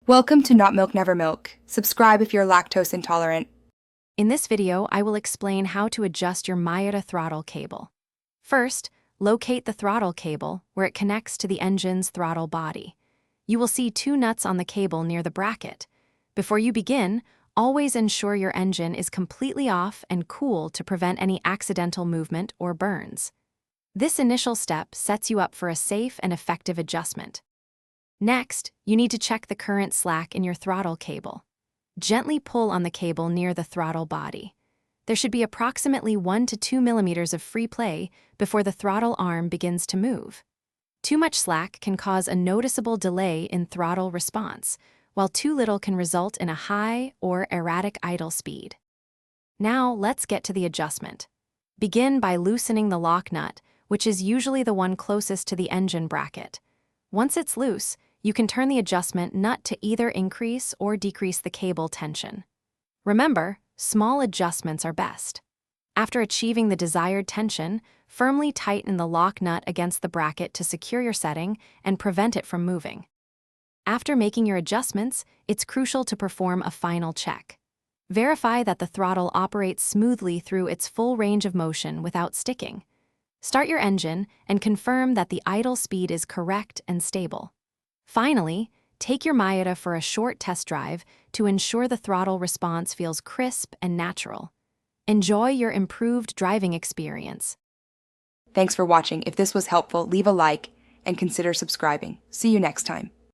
Welcome to Not Milk Never Milk. Subscribe if you're lactose intolerant. In this video, I will explain how to adjust your Miata throttle cable. First, locate the throttle cable where it connects to the engine's throttle body. You will see two nuts on the cable near the bracket. Before you begin, always ensure your engine is completely off and cool to prevent any accidental movement or burns. This initial step sets you up for a safe and effective adjustment. Next, you need to check the current slack in your throttle cable. Gently pull on the cable near the throttle body. There should be approximately 1 to 2 millimeters of free play before the throttle arm begins to move. Too much slack can cause a noticeable delay in throttle response, while too little can result in a high or erratic idle speed. Now, let's get to the adjustment. Begin by loosening the lock nut, which is usually the one closest to the engine bracket. Once it's loose, you can turn the adjustment nut to either increase or decrease the cable tension. Remember, small adjustments are best. After achieving the desired tension, firmly tighten the lock nut against the bracket to secure your setting and prevent it from moving. After making your adjustments, it's crucial to perform a final check. Verify that the throttle operates smoothly through its full range of motion without sticking. Start your engine and confirm that the idle speed is correct and stable. Finally, take your Miata for a short test drive to ensure the throttle response feels crisp and natural. Enjoy your improved driving experience. Thanks for watching. If this was helpful, leave a like and consider subscribing. See you next time.